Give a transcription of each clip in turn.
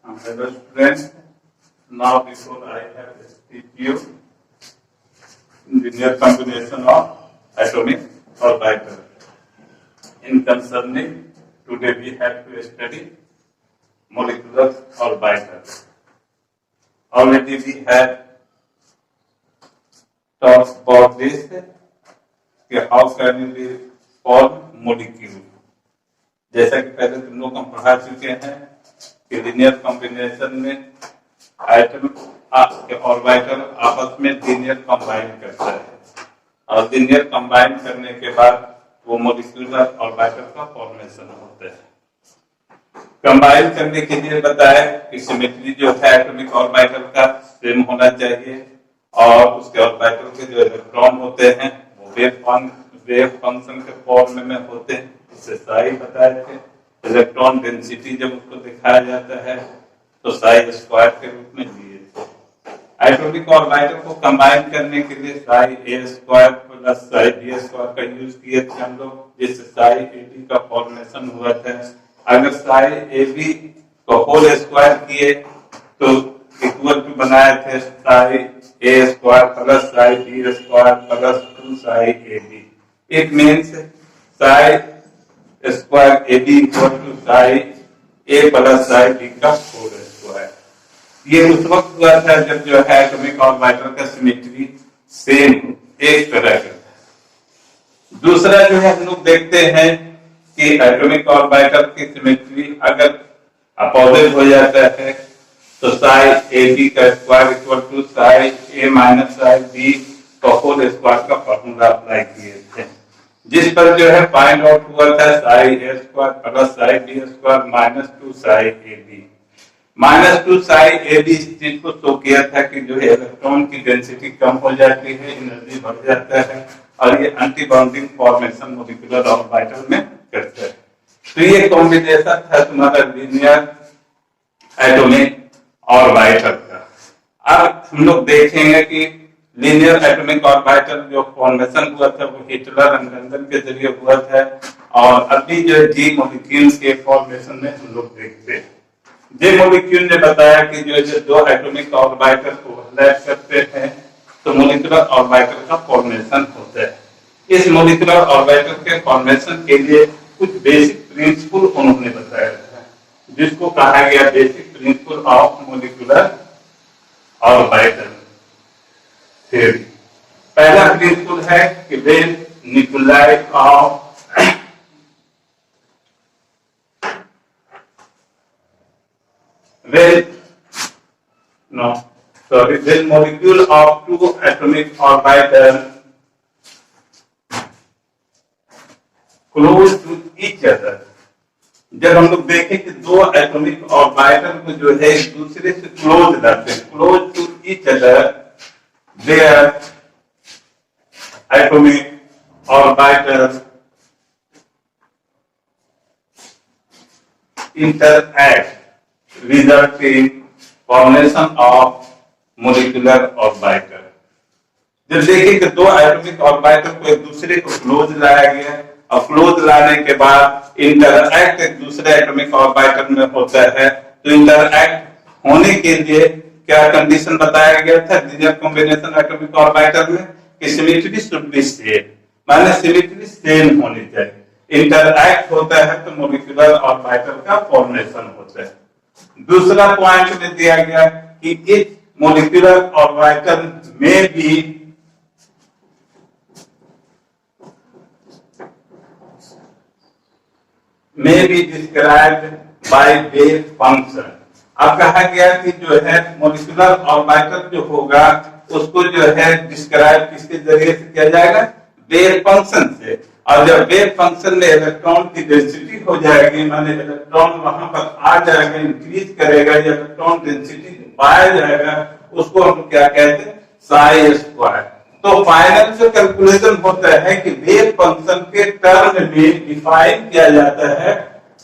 Hello students, now before I have to teach you linear combination of atomic orbital. In concerning, today we have to study molecular orbital. Already we have talked about this, how can we form molecule. जैसा कि पहले तुम लोग हम पढ़ा चुके हैं कि लिनियर कॉम्बिनेशन में एटम ऑर्बिटल आपस में लिनियर कंबाइन करता है और लिनियर कंबाइन करने के बाद वो मॉलिक्यूलर ऑर्बिटल का फॉर्मेशन होता है। कंबाइन करने के लिए बताया कि सिमेट्री जो है एटॉमिक ऑर्बिटल का सेम होना चाहिए और उसके ऑर्बिटल के जो इलेक्ट्रॉन होते हैं वो वेव फंक्शन के फॉर्म में होते हैं। इससे साई बताए थे। इलेक्ट्रॉन डेंसिटी जब उसको दिखाया जाता है तो साई स्क्वायर के रूप में दिए थे। एटॉमिक ऑर्बिटल को कंबाइन करने के लिए psi A square plus psi B square का यूज किए थे हम लोग, जिससे साई ए बी का फॉर्मेशन हुआ था। अगर साई ए बी को होल स्क्वायर किए तो इक्वल टू बनाए थे psi A square plus psi B square plus 2 psi A B. It means psi square A B equal to psi A plus psi B का whole square. ये उस वक्त हुआ था जब जो है एटॉमिक ऑर्बिटल का सिमेट्री सेम एक तरह का था। दूसरा जो है हम लोग देखते हैं कि एटॉमिक ऑर्बिटल की सिमेट्री अगर अपोजिट हो जाता है तो साई ए बी का square equal to psi A minus psi B का होल स्क्वायर का फॉर्मूला अप्लाई किए थे, जिस पर जो है फाइंड आउट हुआ था psi A square plus psi B square minus 2 psi A B. Minus 2 psi A B इस चीज को शो किया था कि जो है इलेक्ट्रॉन की डेंसिटी कम हो जाती है, एनर्जी बढ़ जाता है और ये anti bounding formation molecular orbital में करता है। तो ये कॉम्बिनेशन था तुम्हारा लिनियर एटॉमिक ऑर्बिटल का। अब हम लोग देखेंगे कि लिनियर एटॉमिक ऑर्बिटल जो फॉर्मेशन हुआ था वो हिटलर एंड लंदन के जरिए हुआ था और अभी जो जी मॉलिक्यूल के फॉर्मेशन में हम लोग देखते हैं। जे मॉलिक्यूल ने बताया कि जो दो एटॉमिक ऑर्बिटल ओवरलैप करते हैं तो मॉलिक्यूलर ऑर्बिटल का फॉर्मेशन होता है। इस मॉलिक्यूलर ऑर्बिटल के फॉर्मेशन के लिए कुछ बेसिक प्रिंसिपल उन्होंने बताया था, जिसको कहा गया basic principle of molecular orbital theory. पहला प्रिंसिपल है कि when nuclei of when molecule of two atomic orbital close to each other, जब हम लोग देखें कि दो एटॉमिक ऑर्बिटल को जो है एक दूसरे से क्लोज लाते हैं, close to each other, their atomic orbitals interact, resulting formation of molecular orbital। जब देखिए कि दो एटॉमिक ऑर्बिटल को एक दूसरे को क्लोज लाया गया और क्लोज लाने के बाद इंटरएक्ट एक दूसरे एटॉमिक ऑर्बिटल में होता है, तो इंटरएक्ट होने के लिए क्या कंडीशन बताया गया था लिनियर कॉम्बिनेशन एटॉमिक ऑर्बिटल में कि सिमेट्री शुड बी सेम, माने सिमेट्री सेम होनी चाहिए। इंटरएक्ट होता है तो मॉलिक्यूलर ऑर्बिटल का फॉर्मेशन होता है। दूसरा पॉइंट में दिया गया कि इस मॉलिक्यूलर ऑर्बिटल में be described by wave function. अब कहा गया कि जो है मॉलिक्यूलर ऑर्बिटल जो होगा उसको जो है डिस्क्राइब किसके जरिए से किया जाएगा, वेव फंक्शन से। और जब वेव फंक्शन में इलेक्ट्रॉन की डेंसिटी हो जाएगी, माने इलेक्ट्रॉन वहां पर आ जाएगा, इंक्रीज करेगा, या इलेक्ट्रॉन डेंसिटी पाया जाएगा, उसको हम क्या कहते हैं, साई स्क्वायर। तो फाइनल जो कैलकुलेशन होता है कि वेव फंक्शन के टर्म में डिफाइन किया जाता है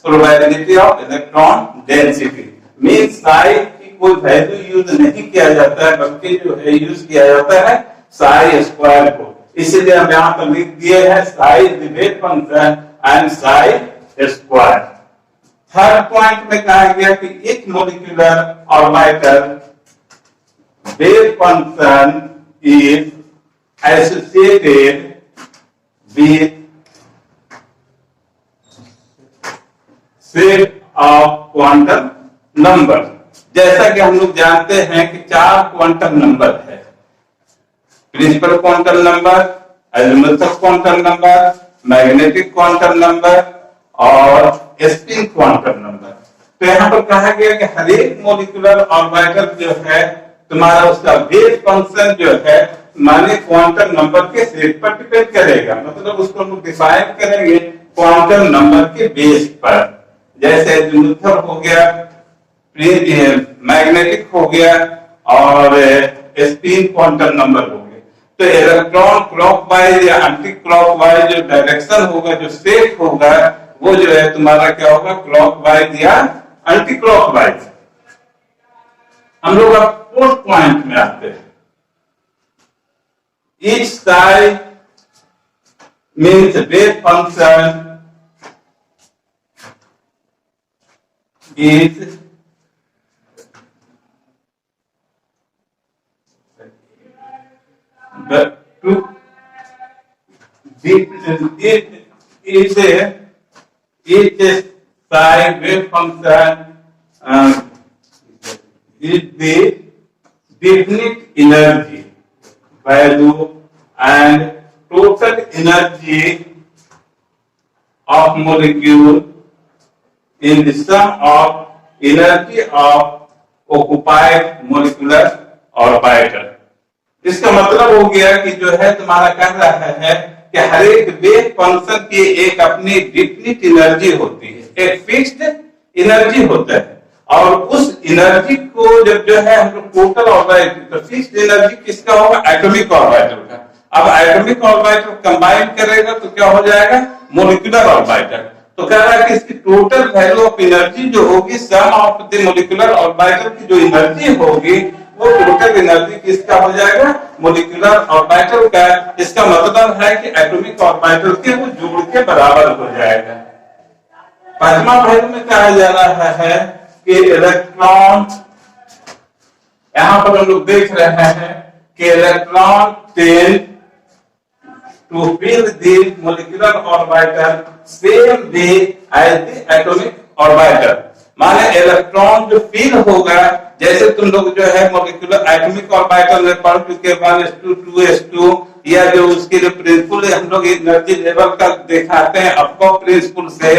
probability of electron density. Mean Sai की कोई वैल्यू यूज नहीं किया जाता है, बल्कि जो है यूज किया जाता है साई स्क्वायर को। इसलिए हम यहाँ पर लिख दिए हैं Sai wave function and Sai square. Third point में कहा गया कि each molecular orbital wave function is associated with set of quantum number। जैसा कि हम लोग जानते हैं कि 4 क्वांटम नंबर है, principal quantum number, azimuthal quantum number, magnetic quantum number और स्पिन क्वांटम नंबर। तो यहाँ पर कहा गया कि हर एक मोलिकुलर ऑर्बिटल जो है तुम्हारा उसका वेव फंक्शन जो है माने क्वांटम नंबर के सेट पर डिपेंड करेगा, मतलब उसको हम डिफाइन करेंगे क्वांटम नंबर के बेस पर। जैसे एजिमुथल हो गया, मैग्नेटिक हो गया और स्पिन क्वांटम नंबर हो गया। तो इलेक्ट्रॉन क्लॉकवाइज या एंटी क्लॉकवाइज जो डायरेक्शन होगा, जो सेट होगा, वो जो है तुम्हारा क्या होगा, क्लॉकवाइज या एंटी क्लॉकवाइज। हम लोग अब फोर्थ पॉइंट में आते हैं। Each side means wave function is each side wave function is the definite energy value and total energy of molecule in the sum of energy of occupied molecular orbital। इसका मतलब हो गया कि जो है तुम्हारा कह रहा है कि हर एक वेव फंक्शन की एक अपनी डिफिनिट एनर्जी होती है, एक फिक्स्ड एनर्जी होता है, और उस एनर्जी को जब जो है हम लोग टोटल ऑर्बिटल, तो फिक्स्ड एनर्जी किसका होगा, एटॉमिक ऑर्बिटल का। अब एटॉमिक ऑर्बिटल कंबाइन करेगा तो क्या हो जाएगा, मोलिकुलर ऑर्बिटल। तो कह रहा है कि इसकी टोटल वैल्यू ऑफ एनर्जी जो होगी, सम ऑफ द मोलिकुलर ऑर्बिटल की जो एनर्जी होगी, वो टोटल एनर्जी किसका हो जाएगा, मोलिकुलर ऑर्बिटल का। इसका मतलब है कि एटॉमिक ऑर्बिटल के वो जोड़ के बराबर हो जाएगा। पांचवा भाग में कहा जा रहा है कि इलेक्ट्रॉन, यहां पर हम लोग देख रहे हैं कि electron tend to fill the molecular orbital same way as the atomic orbital. माने इलेक्ट्रॉन जो फील होगा, जैसे तुम लोग जो है मोलिकुलर एटॉमिक ऑर्बिटल में पढ़ चुके 1s2 2s2, या जो उसके जो प्रिंसिपल हम लोग एनर्जी लेवल का दिखाते हैं अपको प्रिंसिपल से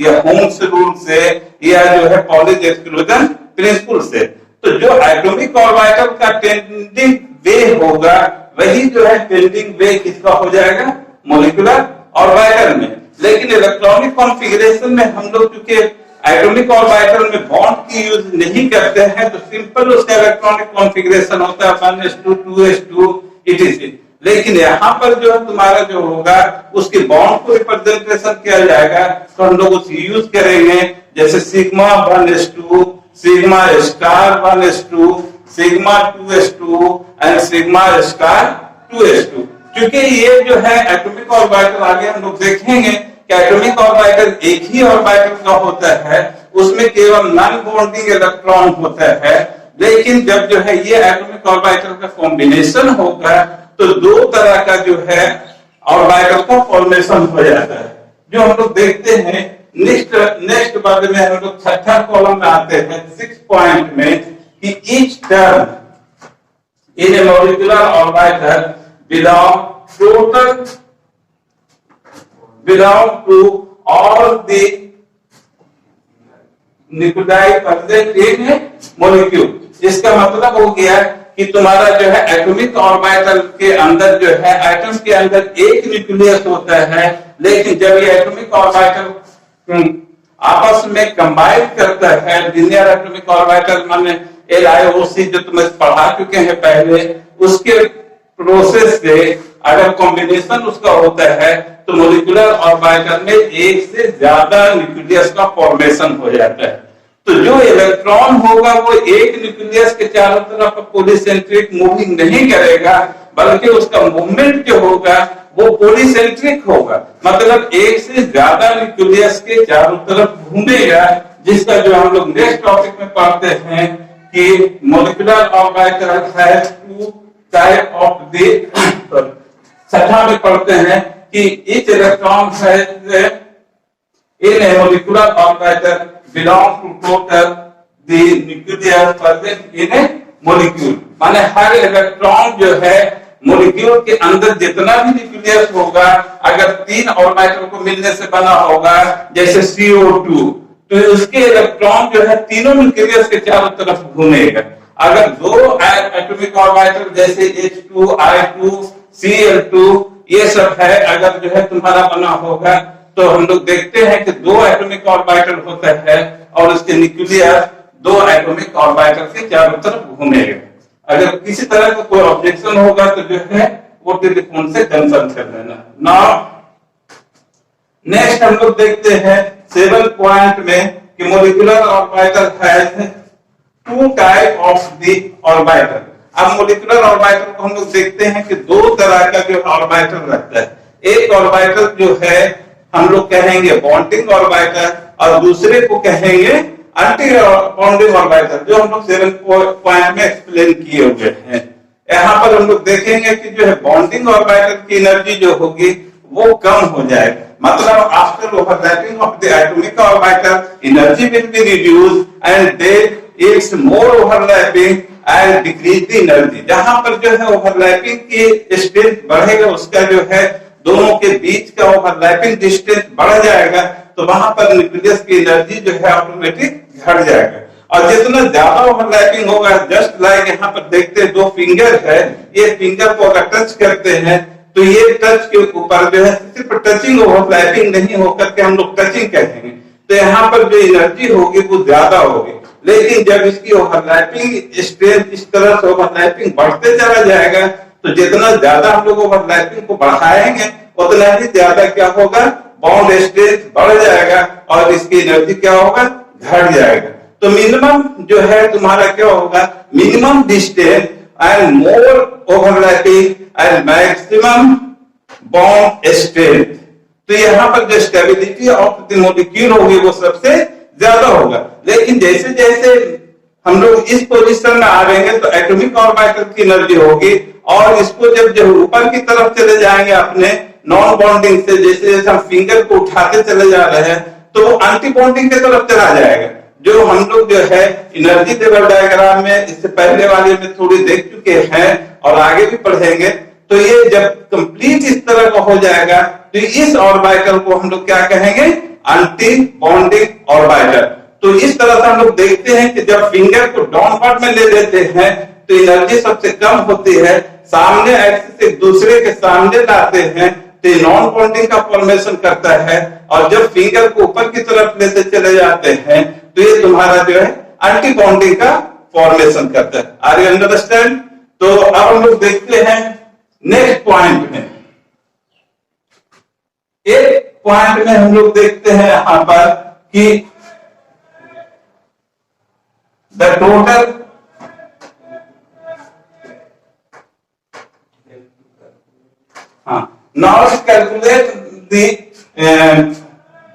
या होम्स रूल से या जो है पॉलीज एक्सक्लूजन प्रिंसिपल से। तो जो एटॉमिक ऑर्बिटल का टेंडिंग वे होगा, वही जो है टेंडिंग वे किसका हो जाएगा, मोलिकुलर ऑर्बिटल में। लेकिन इलेक्ट्रॉनिक कॉन्फ़िगरेशन में हम लोग चूंकि एटॉमिक ऑर्बिटल में बॉन्ड की यूज नहीं करते हैं, तो सिंपल उसका इलेक्ट्रॉनिक कॉन्फ़िगरेशन होता है 1s2 2s2 etc। लेकिन यहाँ पर जो है तुम्हारा जो होगा, उसके बॉन्ड को रिप्रेजेंटेशन किया जाएगा, तो हम लोग उसे यूज करेंगे, जैसे sigma 1s2, sigma star 1s2, sigma 2s2 and sigma star 2s2। क्योंकि ये जो है एटॉमिक ऑर्बिटल, आगे हम लोग देखेंगे एटॉमिक ऑर्बिटल एक ही ऑर्बिटल का होता है, उसमें केवल नॉन बॉन्डिंग इलेक्ट्रॉन होता है। लेकिन जब जो है ये एटॉमिक ऑर्बिटल का कॉम्बिनेशन होगा, तो दो तरह का जो है ऑर्बिटल का फॉर्मेशन हो जाता है, जो हम लोग देखते हैं नेक्स्ट बाद में। हम लोग छठा कॉलम में आते हैं 6 पॉइंट में, कि each term in A molecular orbital belong to all the nuclei present in a molecule। इसका मतलब हो गया कि तुम्हारा जो है एटॉमिक ऑर्बिटल के अंदर जो है, एटम के अंदर एक न्यूक्लियस होता है, लेकिन जब ये एटॉमिक ऑर्बिटल आपस में कंबाइन करता है, लीनियर एटॉमिक ऑर्बिटल माने LIOC जो तुम पढ़ा चुके हैं पहले, उसके प्रोसेस से अगर कॉम्बिनेशन उसका होता है, तो मोलिकुलर ऑर्बिटल में एक से ज्यादा न्यूक्लियस का फॉर्मेशन हो जाता है। तो जो इलेक्ट्रॉन होगा वो एक न्यूक्लियस के चारों तरफ पॉलीसेंट्रिक मूविंग नहीं करेगा, बल्कि उसका मूवमेंट जो होगा वो पॉलीसेंट्रिक होगा, मतलब एक से ज्यादा न्यूक्लियस के चारों तरफ घूमेगा, जिसका जो हम लोग नेक्स्ट टॉपिक में पढ़ते हैं कि molecular orbital has two type of the छठा में पढ़ते हैं कि each electron has in a molecular orbital belongs to total the nucleus present in a molecule। माने हर इलेक्ट्रॉन जो है मोलिक्यूल के अंदर जितना भी न्यूक्लियस होगा, अगर 3 ऑर्बिटल को मिलने से बना होगा जैसे CO2, तो उसके इलेक्ट्रॉन जो है तीनों न्यूक्लियस के चारों तरफ घूमेगा। अगर 2 एटॉमिक ऑर्बिटल जैसे H2, I2, Cl2 ये सब है, अगर जो है तुम्हारा बना होगा तो हम लोग देखते हैं कि 2 एटॉमिक ऑर्बिटल होता है और उसके न्यूक्लियस 2 एटॉमिक ऑर्बिटल के चारों तरफ घूमेगा। अगर किसी तरह का कोई ऑब्जेक्शन होगा तो जो है वो टेलीफोन से कंसल्ट कर लेना। नाउ नेक्स्ट हम लोग देखते हैं 7 पॉइंट में कि molecular orbital has 2 type of the orbital. अब मॉलिक्यूलर ऑर्बिटल को हम लोग देखते हैं कि 2 तरह का जो ऑर्बिटल रहता है। एक ऑर्बिटल जो है हम लोग कहेंगे बॉन्डिंग ऑर्बिटल और दूसरे को कहेंगे एंटी बॉन्डिंग ऑर्बिटल, जो हम लोग 7 पॉइंट में एक्सप्लेन किए हुए हैं। यहाँ पर हम लोग देखेंगे कि जो है बॉन्डिंग ऑर्बिटल की एनर्जी जो होगी वो कम हो जाएगी, मतलब after overlapping of the atomic orbital energy will be reduce and then it's more overlapping and decrease the energy. जहां पर जो है ओवरलैपिंग की स्ट्रेंथ बढ़ेगा, उसका जो है दोनों के बीच का ओवरलैपिंग डिस्टेंस बढ़ जाएगा, तो वहां पर न्यूक्लियस की एनर्जी जो है ऑटोमेटिक घट जाएगा। और जितना ज्यादा ओवरलैपिंग होगा, जस्ट लाइक यहाँ पर देखते हैं 2 फिंगर है, ये फिंगर को अगर टच करते हैं तो ये टच के ऊपर जो है सिर्फ टचिंग ओवरलैपिंग नहीं होकर के हम लोग टचिंग कहेंगे, तो यहाँ पर जो एनर्जी होगी वो ज्यादा होगी। लेकिन जब इसकी ओवरलैपिंग स्ट्रेंथ इस तरह से ओवरलैपिंग बढ़ते चला जाएगा, तो जितना ज्यादा हम लोग ओवरलैपिंग को बढ़ाएंगे उतना ही ज्यादा क्या होगा, बॉन्ड स्ट्रेंथ बढ़ जाएगा और इसकी एनर्जी क्या होगा, घट जाएगा। तो मिनिमम जो है तुम्हारा क्या होगा, minimum distance and more overlapping and maximum bond strength. तो यहाँ पर जो स्टेबिलिटी ऑफ द मॉलिक्यूल होगी वो सबसे ज्यादा होगा। लेकिन जैसे जैसे हम लोग इस पोजीशन में आ रहेंगे तो एटॉमिक ऑर्बिटल की एनर्जी होगी, और इसको जब ऊपर की तरफ चले जाएंगे अपने नॉन बॉन्डिंग से, जैसे जैसे हम फिंगर को उठाते चले जा रहे हैं तो वो एंटी बॉन्डिंग की तरफ चला जाएगा। जो हम लोग जो है एनर्जी लेवल डायग्राम में इससे पहले वाले में थोड़ी देख चुके हैं और आगे भी पढ़ेंगे, तो ये जब कंप्लीट इस तरह का हो जाएगा तो इस ऑर्बिटल को हम लोग क्या कहेंगे, एंटी बॉन्डिंग ऑर्बिटल। तो इस तरह से हम लोग देखते हैं कि जब फिंगर को डाउनवर्ड में ले लेते हैं तो एनर्जी सबसे कम होती है, सामने एक्सिस एक दूसरे के सामने लाते हैं तो नॉन बॉन्डिंग का फॉर्मेशन करता है, और जब फिंगर को ऊपर की तरफ लेते चले जाते हैं तो ये तुम्हारा जो है एंटी बॉन्डिंग का फॉर्मेशन करता है। Are you understand? तो अब हम लोग देखते हैं नेक्स्ट पॉइंट में। एक पॉइंट में हम लोग देखते हैं यहां पर कि the total now calculate the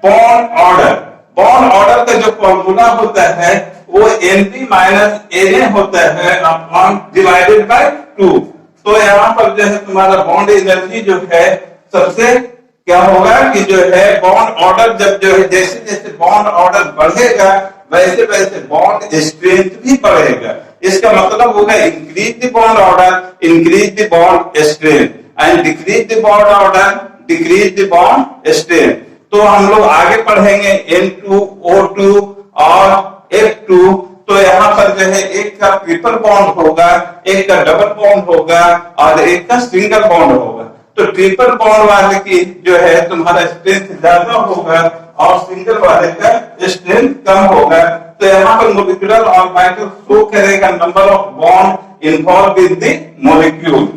bond order। Bond order का जो फॉर्मूला होता है वो Np माइनस Na होता है अपॉन डिवाइडेड बाय 2। तो यहाँ पर जो है तुम्हारा बॉन्ड एनर्जी जो है सबसे क्या होगा कि जो है बॉन्ड ऑर्डर जब जो है जैसे जैसे बॉन्ड ऑर्डर बढ़ेगा वैसे वैसे बॉन्ड स्ट्रेंथ भी बढ़ेगा। इसका मतलब होगा increase the bond order, increase the bond strength, and decrease the bond order, decrease the bond strength. तो हम लोग आगे पढ़ेंगे N2O2 और F2। तो यहाँ पर जो है एक का ट्रिपल बॉन्ड होगा, एक का डबल बॉन्ड होगा और एक का सिंगल बॉन्ड होगा। तो ट्रिपल बॉन्ड वाले की जो है तुम्हारा स्ट्रेंथ ज्यादा होगा और सिंगल वाले का स्ट्रेंथ कम होगा। तो यहाँ पर मॉलिक्यूलर ऑर्बिटल शो करेगा number of bond involve in the molecule.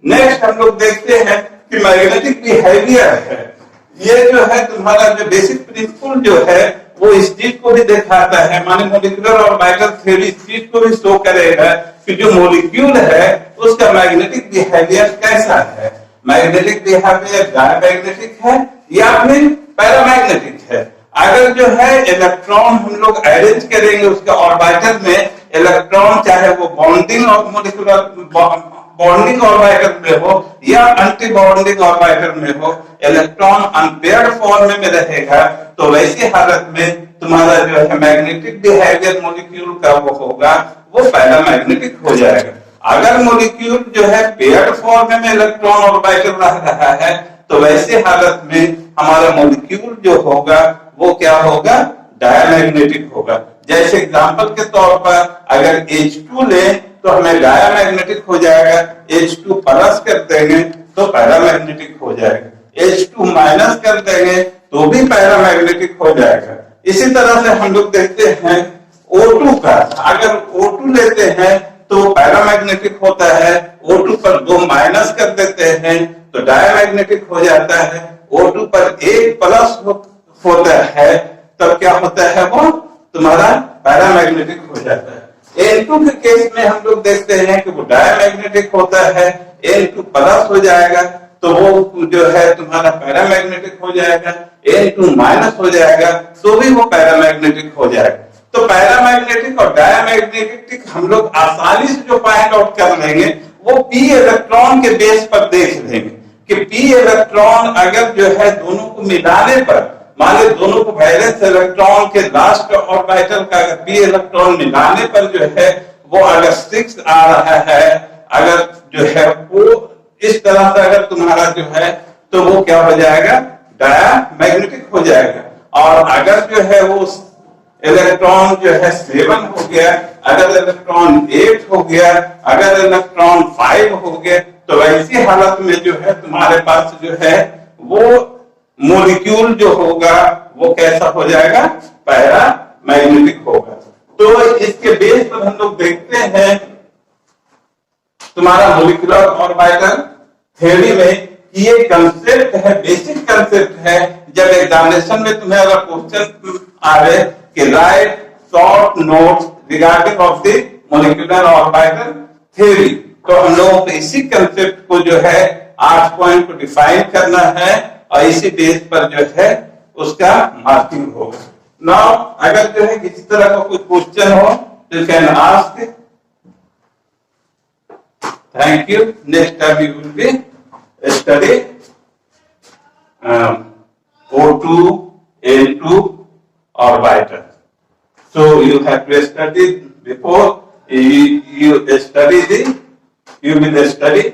Next हम लोग देखते हैं कि मैग्नेटिक बिहेवियर है। ये जो है तुम्हारा जो बेसिक प्रिंसिपल जो है वो इस चीज को भी दिखाता है, माने मॉलिक्यूलर ऑर्बिटल थ्योरी इस चीज को भी शो करेगा कि जो मॉलिक्यूल है उसका मैग्नेटिक बिहेवियर कैसा है। मैग्नेटिक बिहेवियर डायमैग्नेटिक है या फिर पैरामैग्नेटिक है। अगर जो है इलेक्ट्रॉन हम लोग अरेंज करेंगे उसके ऑर्बिटल में, इलेक्ट्रॉन चाहे वो बॉन्डिंग और मोलिकुलर बॉन्डिंग ऑर्बिटल में हो या एंटी बॉन्डिंग ऑर्बिटल में हो, इलेक्ट्रॉन अनपेयर्ड फॉर्म में रहेगा, तो वैसी हालत में तुम्हारा जो है मैग्नेटिक बिहेवियर मॉलिक्यूल का वो होगा, वो पैरामैग्नेटिक हो जाएगा। अगर मॉलिक्यूल जो है पेयर्ड फॉर्म में इलेक्ट्रॉन ऑर्बिटल रह रहा है, तो वैसे हालत में हमारा मॉलिक्यूल जो होगा वो क्या होगा, डायमैग्नेटिक होगा। जैसे एग्जांपल के तौर पर अगर H2 लें तो हमें डायमैग्नेटिक हो जाएगा, H2 प्लस कर देंगे तो पैरामैग्नेटिक हो जाएगा, H2 माइनस कर देंगे तो भी पैरामैग्नेटिक हो जाएगा। इसी तरह से हम लोग देखते हैं O2 का, अगर O2 लेते हैं तो पैरामैग्नेटिक होता है, O2 पर 2 माइनस कर देते हैं तो डायमैग्नेटिक हो जाता है, O2 पर 1 प्लस होता है तब क्या होता है, वो तुम्हारा पैरामैग्नेटिक हो जाता है। N2 के केस में हम लोग देखते हैं कि वो डायमैग्नेटिक होता है, N2 प्लस हो जाएगा तो वो जो है तुम्हारा पैरामैग्नेटिक हो जाएगा, N2 माइनस हो जाएगा तो भी वो पैरामैग्नेटिक हो जाएगा। तो पैरामैग्नेटिक और डायमैग्नेटिक हम लोग आसानी से जो फाइंड आउट कर लेंगे वो p इलेक्ट्रॉन के बेस पर देख लेंगे कि p इलेक्ट्रॉन अगर जो है दोनों को मिलाने पर, मान लो दोनों को वैलेंस इलेक्ट्रॉन के लास्ट ऑर्बिटल का p इलेक्ट्रॉन मिलाने पर जो है वो अगर 6 आ रहा है, अगर जो है वो इस तरह से अगर तुम्हारा जो है तो वो क्या हो जाएगा, डायमैग्नेटिक हो जाएगा। और अगर जो है वो इलेक्ट्रॉन जो है 7 हो गया, अगर इलेक्ट्रॉन 8 हो गया, अगर इलेक्ट्रॉन 5 हो गया, तो वैसी हालत में जो है तुम्हारे पास जो है वो मॉलिक्यूल जो होगा वो कैसा हो जाएगा, पैरामैग्नेटिक होगा। तो इसके बेस पर हम लोग देखते हैं तुम्हारा मॉलिक्यूलर ऑर्बिटल थ्योरी में ये कंसेप्ट है, बेसिक कंसेप्ट है। जब एग्जामिनेशन में तुम्हें अगर क्वेश्चन आए कि right short notes regarding of the molecular orbital theory, तो हम लोगों को इसी कंसेप्ट को जो है 8 पॉइंट को डिफाइन करना है और इसी बेस पर जो है उसका मार्किंग होगा। नाउ अगर जो है किसी तरह का कोई क्वेश्चन हो तो can ask. Thank you. Next time we will be study O2, N2 orbital. So you have to study before you study you will study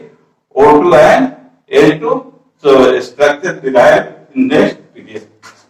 O2 and N2. So structure derived in next video.